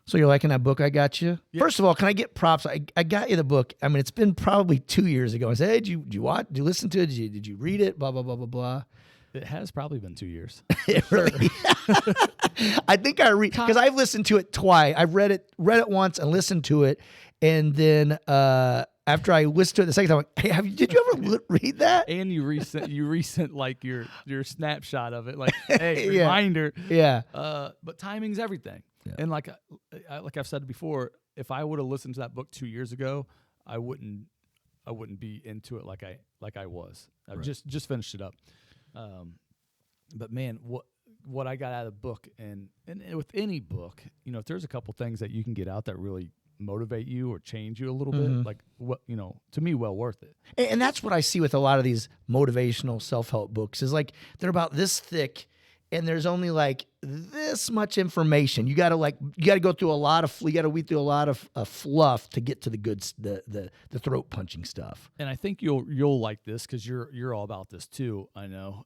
So you're liking that book I got you? Yeah. First of all, can I get props? I got you the book. I mean, it's been probably 2 years ago. I said, hey, did you watch? Did you listen to it? Did you read it? Blah, blah, blah, blah, blah. It has probably been 2 years. Really? I think I read, because I've listened to it twice. I've read it once and listened to it. And then after I listened to it the second time, I'm like, hey, did you ever read that? And you recent like your snapshot of it, like, hey, reminder. Yeah. But timing's everything. Yeah. And like I've said before, if I would have listened to that book 2 years ago, I wouldn't be into it like I was. I just finished it up. But man, what I got out of the book, and with any book, if there's a couple things that you can get out that really motivate you or change you a little bit, like to me, well worth it. And that's what I see with a lot of these motivational self-help books is like they're about this thick, and there's only like this much information. You got to go through a lot of weed through a lot of fluff to get to the good, the throat punching stuff. And I think you'll like this because you're all about this too. I know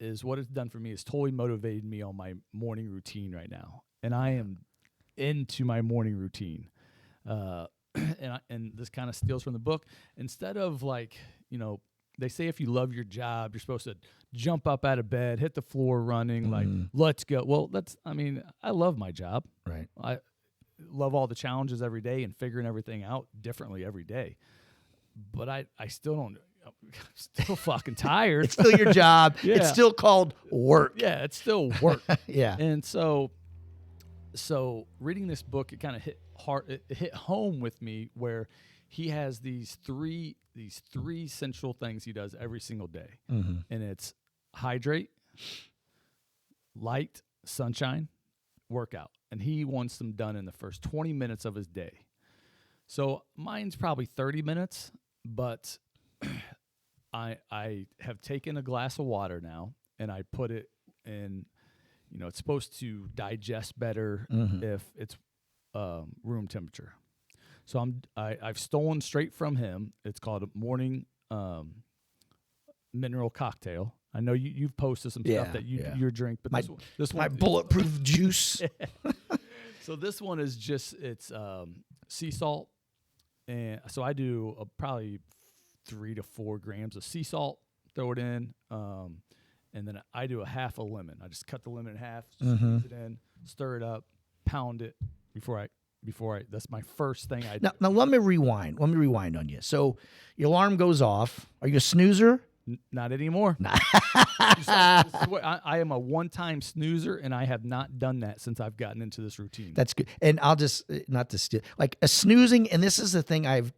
is what it's done for me is totally motivated me on my morning routine right now, and I am into my morning routine. And this kind of steals from the book. Instead of they say if you love your job, you're supposed to jump up out of bed, hit the floor running, like, let's go. Well, I love my job. Right. I love all the challenges every day and figuring everything out differently every day. But I still don't, I'm still fucking tired. It's still your job. Yeah. It's still called work. Yeah, it's still work. Yeah. And so reading this book, it kind of hit home with me where he has these three central things he does every single day. And it's hydrate, light, sunshine, workout. And he wants them done in the first 20 minutes of his day. So mine's probably 30 minutes, but I have taken a glass of water now and I put it in, it's supposed to digest better if it's room temperature. So I've stolen straight from him. It's called a morning mineral cocktail. I know you've posted some stuff that your drink, but this one my bulletproof juice. So this one is it's sea salt, and so I do probably 3 to 4 grams of sea salt. Throw it in, and then I do a half a lemon. I just cut the lemon in half, squeeze it in, stir it up, pound it before I. That's my first thing I do. Now let me rewind on you. So your alarm goes off. Are you a snoozer? Not anymore. I am a one-time snoozer, and I have not done that since I've gotten into this routine. That's good. And I'll just not to steal like a snoozing. And this is the thing I've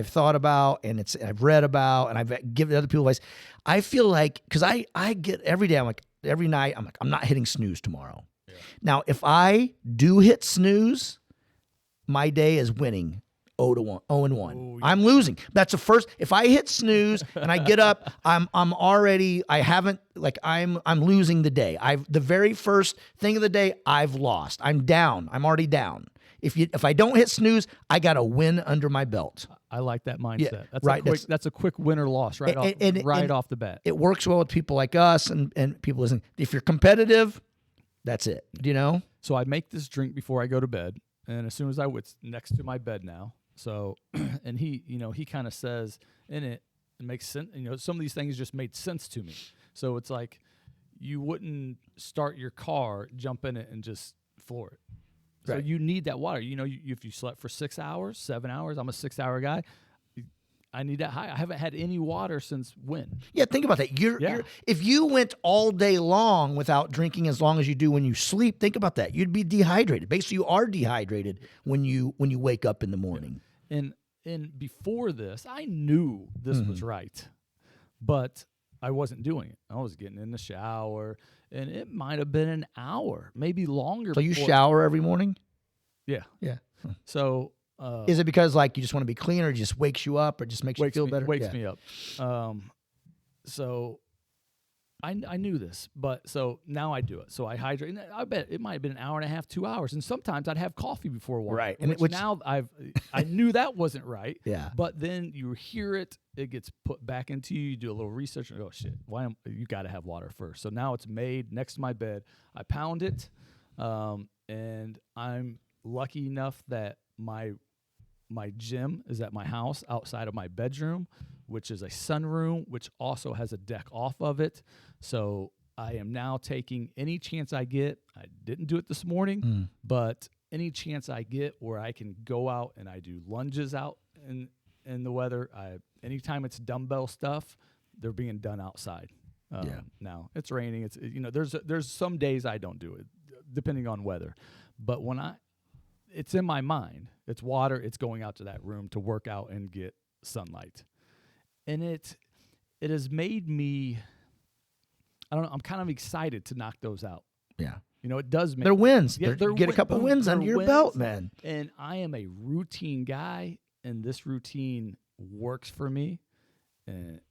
thought about, and I've read about, and I've given other people advice. I feel like because I get every day. I'm like every night. I'm like I'm not hitting snooze tomorrow. Now, if I do hit snooze, my day is winning 0-1. Oh, yeah. I'm losing. That's the first. If I hit snooze and I get up, I'm losing the day. The very first thing of the day, I've lost. I'm down. I'm already down. If I don't hit snooze, I got a win under my belt. I like that mindset. Yeah, that's right. That's a quick win or loss off the bat. It works well with people like us and people listening. If you're competitive, that's it. Do you know? So I make this drink before I go to bed, and as soon as it's next to my bed now. So, and he kind of says in it makes sense. Some of these things just made sense to me. So it's like you wouldn't start your car, jump in it, and just floor it. So you need that water. If you slept for 6 hours, 7 hours, I'm a 6-hour guy. I need that high. I haven't had any water since when? Yeah, think about that. If you went all day long without drinking as long as you do when you sleep, think about that. You'd be dehydrated. Basically, you are dehydrated when you wake up in the morning. Yeah. And before this, I knew this was right, but I wasn't doing it. I was getting in the shower, and it might have been an hour, maybe longer. So you shower every morning? Yeah. Yeah. So... is it because like you just want to be clean, or it just wakes you up, or just makes you feel better? Wakes me up. So I knew this, but so now I do it. So I hydrate. And I bet it might have been an hour and a half, 2 hours, and sometimes I'd have coffee before work. Right. Which now I knew that wasn't right. Yeah. But then you hear it gets put back into you. You do a little research and go, oh shit, you got to have water first. So now it's made next to my bed. I pound it. And I'm lucky enough that my gym is at my house outside of my bedroom, which is a sunroom, which also has a deck off of it. So I am now taking any chance I get. I didn't do it this morning, but any chance I get where I can go out and I do lunges out in the weather. Anytime it's dumbbell stuff, they're being done outside. Now it's raining. It's there's some days I don't do it depending on weather, but it's in my mind. It's water. It's going out to that room to work out and get sunlight, and it has made me. I don't know. I'm kind of excited to knock those out. Yeah. It does make they're wins. Yeah, Get a couple wins under your belt, man. And I am a routine guy, and this routine works for me. And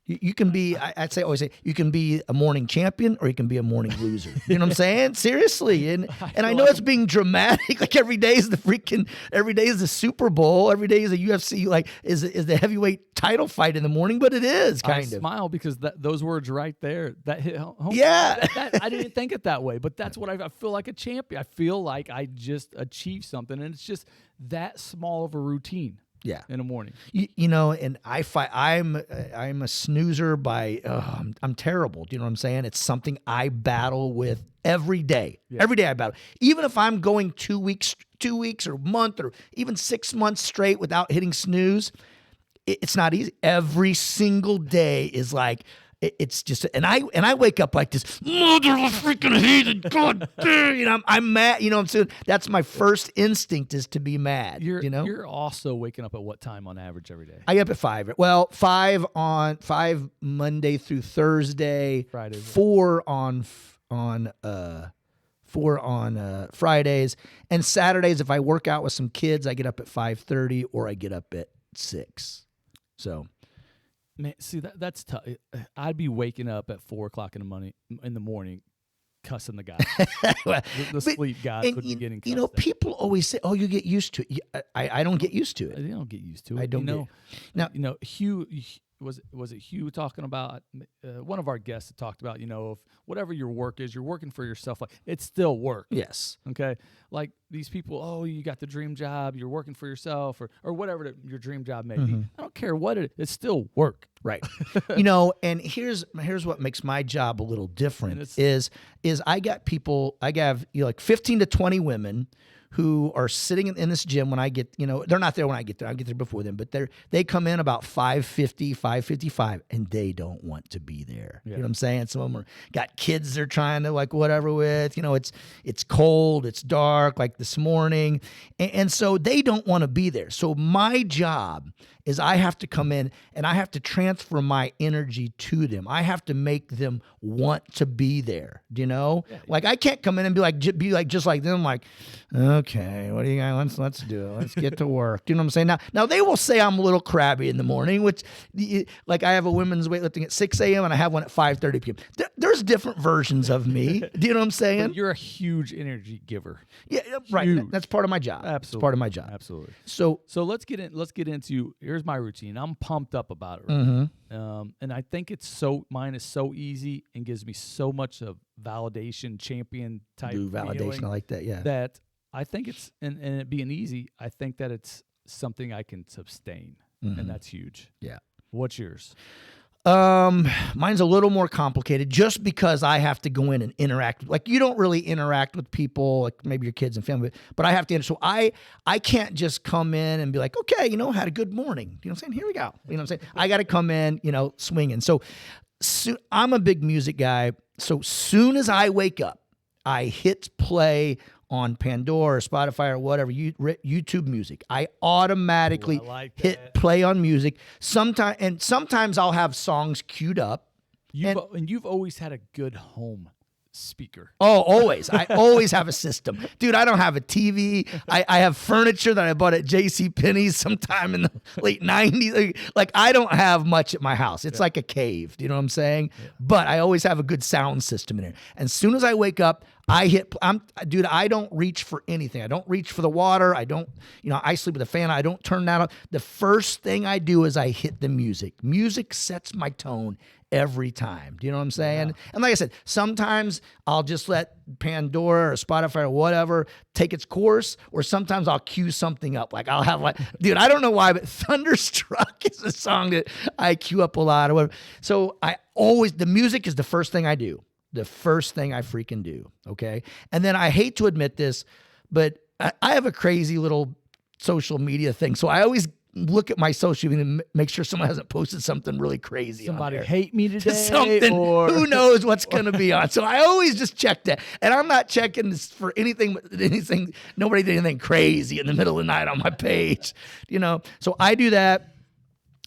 you can be, always say, you can be a morning champion or you can be a morning loser. You know what I'm saying? Seriously. And I know it's being dramatic. Like every day is the Super Bowl. Every day is a UFC, like is the heavyweight title fight in the morning, but it is kind of. I smile because those words right there, that hit home. Yeah. I didn't think it that way, but that's what I feel like a champion. I feel like I just achieved something, and it's just that small of a routine. Yeah, in the morning. And I fight. I'm a snoozer by. I'm terrible. Do you know what I'm saying? It's something I battle with every day. Yeah. Every day I battle. Even if I'm going 2 weeks or a month or even 6 months straight without hitting snooze, it's not easy. Every single day is like. It's just, and I wake up like this, mother of freaking heathen, God damn, I'm mad. I'm saying that's my first instinct is to be mad. You're also waking up at what time on average every day? I get up at 5. Well, 5 Monday through Thursday, Fridays, 4 on Fridays, and Saturdays. If I work out with some kids, I get up at 5:30 or I get up at 6. So. Man, see that's tough. I'd be waking up at 4:00 in the morning, cussing the guy. the sleep guy would be getting cussed. People always say, "Oh, you get used to it." I don't get used to it. I don't get used to it. I don't. Now, Hugh. Was it Hugh talking about one of our guests that talked about if whatever your work is, you're working for yourself. Like it's still work. Yes. Okay. Like these people, oh, you got the dream job, you're working for yourself, or whatever your dream job may be. I don't care what it's still work. Right. And here's what makes my job a little different is I got people. I have like 15 to 20 women who are sitting in this gym when I get, they're not there when I get there. I get there before them, but they come in about 5:50, 5:55, and they don't want to be there. Yeah. You know what I'm saying? Some of them got kids they're trying to like whatever with, it's cold, it's dark, like this morning. And so they don't want to be there. So my job is I have to come in and I have to transfer my energy to them. I have to make them want to be there. Do you know? Yeah. Like I can't come in and be like just like them. Like, okay, what do you guys? Let's do it. Let's get to work. Do you know what I'm saying? Now they will say I'm a little crabby in the morning, which like I have a women's weightlifting at 6 a.m. and I have one at 5:30 p.m. There's different versions of me. Do you know what I'm saying? But you're a huge energy giver. Yeah, right. Huge. That's part of my job. Absolutely, it's part of my job. Absolutely. So let's get into. Here's my routine. I'm pumped up about it. Right? And I think mine is so easy and gives me so much of validation, champion type validation. I like that. Yeah. That I think it's and it being easy. I think that it's something I can sustain, and that's huge. Yeah. What's yours? Mine's a little more complicated just because I have to go in and interact. Like you don't really interact with people, like maybe your kids and family, but I have to. So I can't just come in and be like, okay, had a good morning. You know what I'm saying? Here we go. You know what I'm saying? I got to come in, swinging. So I'm a big music guy. So soon as I wake up, I hit play on Pandora or Spotify or whatever, YouTube music. I automatically hit play on music. Sometimes I'll have songs queued up. You've always had a good home speaker. Oh, always. I always have a system. Dude, I don't have a TV. I have furniture that I bought at JCPenney's sometime in the late 90s. Like I don't have much at my house. It's like a cave. Do you know what I'm saying? Yeah. But I always have a good sound system in there. And as soon as I wake up, I don't reach for anything. I don't reach for the water. I don't, I sleep with a fan. I don't turn that on. The first thing I do is I hit the music. Music sets my tone every time. Do you know what I'm saying? And like I said, sometimes I'll just let Pandora or Spotify or whatever take its course, or sometimes I'll cue something up. Like I'll have dude, I don't know why, but Thunderstruck is a song that I cue up a lot or whatever. So the music is the first thing I do. The first thing I freaking do. Okay. And then I hate to admit this, but I have a crazy little social media thing. So I always look at my social media and make sure someone hasn't posted something really crazy. Somebody on there. hate me today. Something, who knows what's going to be on. So I always just check that. And I'm not checking this for anything, nobody did anything crazy in the middle of the night on my page, So I do that.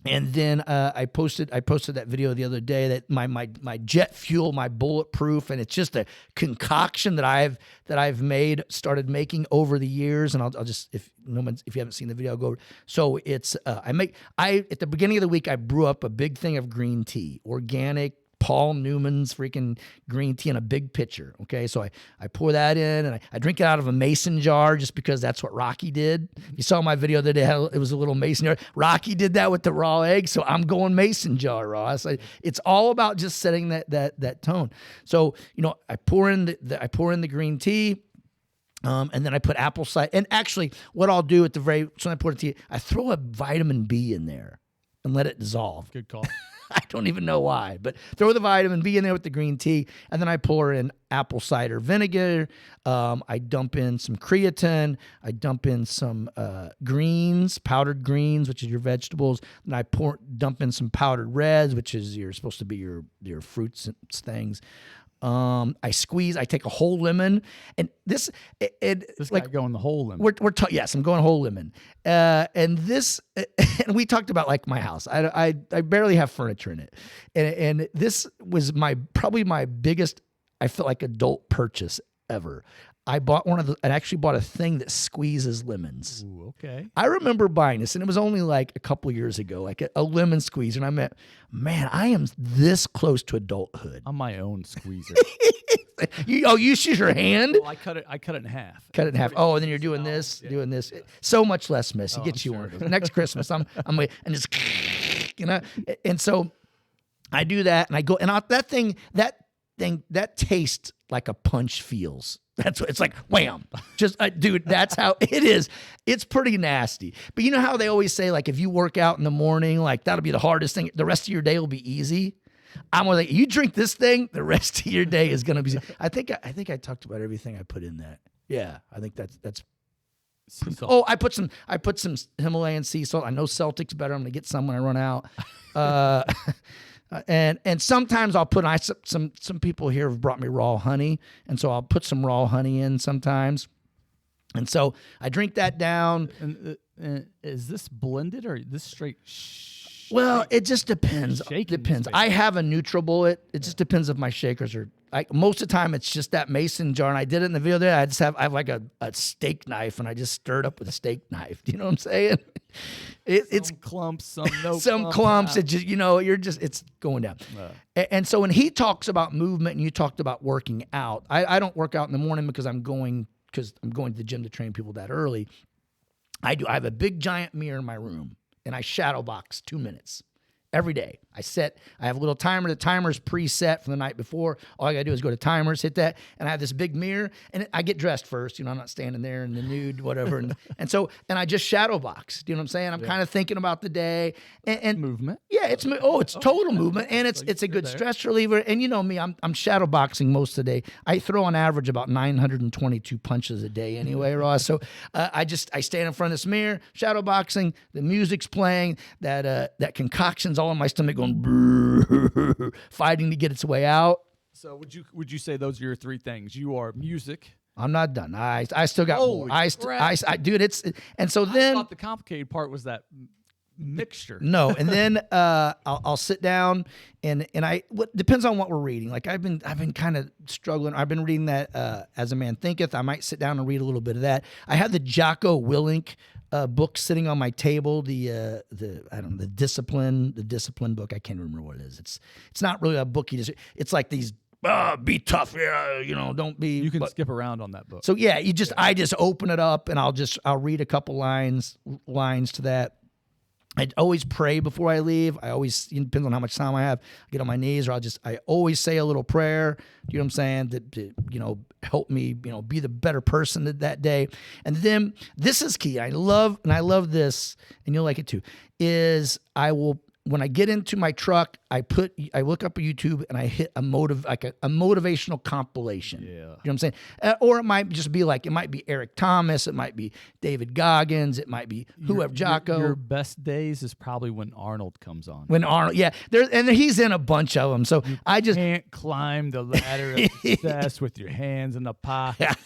And then I posted that video the other day that my jet fuel, my bulletproof, and it's just a concoction that I've started making over the years. And I'll just, if you haven't seen the video, I'll go over. So it's at the beginning of the week I brew up a big thing of green tea, organic Paul Newman's freaking green tea in a big pitcher. Okay, so I pour that in and I drink it out of a mason jar just because that's what Rocky did. You saw my video that it was a little mason jar. Rocky did that with the raw egg, so I'm going mason jar raw. It's all about just setting that tone. So I pour in the green tea. And then I put apple cider. And actually, what I'll do when I pour the tea, I throw a vitamin B in there and let it dissolve. Good call. I don't even know why, but throw the vitamin B in there with the green tea, and then I pour in apple cider vinegar. I dump in some creatine. I dump in some greens, powdered greens, which is your vegetables. And I dump in some powdered reds, which is supposed to be your fruits and things. I take a whole lemon, and this guy going the whole lemon. Yes, I'm going whole lemon. And and we talked about like my house. I barely have furniture in it, and this was probably my biggest, I felt like, adult purchase ever. I actually bought a thing that squeezes lemons. Ooh, okay. I remember buying this, and it was only like a couple years ago, like a lemon squeezer. And I meant, man, I am this close to adulthood. I'm my own squeezer. You use your hand? Well, I cut it in half. Cut it in half. Oh, and then you're doing this, doing this. So much less messy. Get you one of those. Next Christmas, I'm and just, and so I do that, and I go, and that tastes like a punch feels. That's what it's like. Wham! Just dude, that's how it is. It's pretty nasty. But you know how they always say, like, if you work out in the morning, like that'll be the hardest thing. The rest of your day will be easy. I'm like, you drink this thing, the rest of your day is gonna be. I think I talked about everything I put in that. Yeah, I think that's. Sea salt. Oh, I put some Himalayan sea salt. I know Celtic's better. I'm gonna get some when I run out. And sometimes I'll put some people here have brought me raw honey, and so I'll put some raw honey in sometimes. And so I drink that down. And is this blended or this straight? Well, it just depends. Depends. I have a NutriBullet. It just depends if my shakers are. Most of the time, it's just that mason jar, and I did it in the video there. I have like a steak knife, and I just stirred up with a steak knife. Do you know what I'm saying? It's clumps, some no some clumps. It just it's going down. And so when he talks about movement, and you talked about working out, I don't work out in the morning because I'm going to the gym to train people that early. I have a big giant mirror in my room, and I shadow box 2 minutes every day. I have a little timer. The timer's preset from the night before. All I gotta do is go to timers, hit that, and I have this big mirror, and I get dressed first. I'm not standing there in the nude, whatever. And so I just shadow box. Do you know what I'm saying? I'm kind of thinking about the day and movement. Yeah, it's total movement, and it's a good stress reliever. And you know me, I'm shadow boxing most of the day. I throw on average about 922 punches a day anyway, Ross. So I stand in front of this mirror, shadow boxing. The music's playing. That concoction's all in my stomach going brrr, fighting to get its way out. So would you say those are your three things? You are music. I'm not done. I still got more. Dude, and so I then thought the complicated part was that mixture. No, and then I'll sit down and depends on what we're reading. Like I've been kind of struggling. I've been reading that As a Man Thinketh. I might sit down and read a little bit of that. I have the Jocko Willink book sitting on my table. The discipline book. I can't remember what it is. It's not really a book. It's like these. Be tough, don't be. You can skip around on that book. So yeah, I just open it up and I'll read a couple lines to that. I always pray before I leave. I always, it depends on how much time I have, I get on my knees, or I always say a little prayer, you know what I'm saying, to help me, be the better person that day. And then this is key. I love this, and you'll like it too, is when I get into my truck, I look up a YouTube and I hit a motivational compilation. Yeah. You know what I'm saying? Or it might just be it might be Eric Thomas, it might be David Goggins, it might be whoever, Jocko. Your best days is probably when Arnold comes on. When Arnold, yeah, and he's in a bunch of them. So I just can't climb the ladder of success with your hands in the pockets.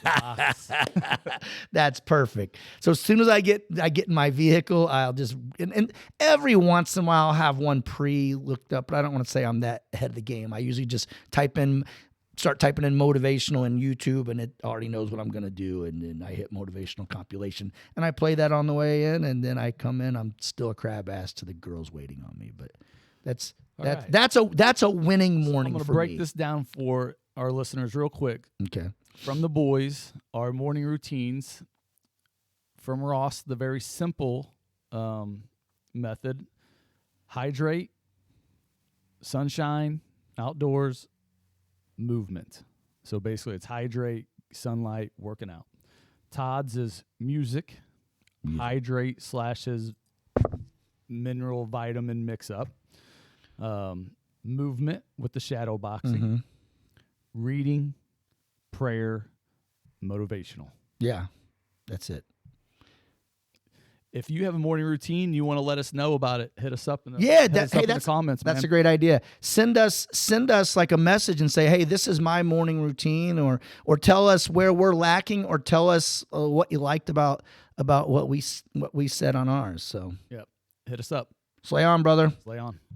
That's perfect. So as soon as I get in my vehicle, I'll just and every once in a while I'll have one looked up, but I don't want to say I'm that ahead of the game. I usually just start typing in motivational in YouTube, and it already knows what I'm going to do. And then I hit motivational compilation, and I play that on the way in, and then I come in. I'm still a crab ass to the girls waiting on me, but that's a winning morning. I'm going to for break me. this down for our listeners real quick. Okay. From the boys, our morning routines. From Ross, the very simple method: hydrate, sunshine, outdoors, movement. So basically it's hydrate, sunlight, working out. Todd's is music, hydrate / his mineral vitamin mix up, movement with the shadow boxing, reading, prayer, motivational. Yeah, that's it. If you have a morning routine, you want to let us know about it, hit us up in the, the comments. That's man. a great idea. Send us like a message and say, hey, this is my morning routine, or tell us where we're lacking, or tell us what you liked about what we said on ours. So Yep. Hit us up. Slay on, brother. Slay on.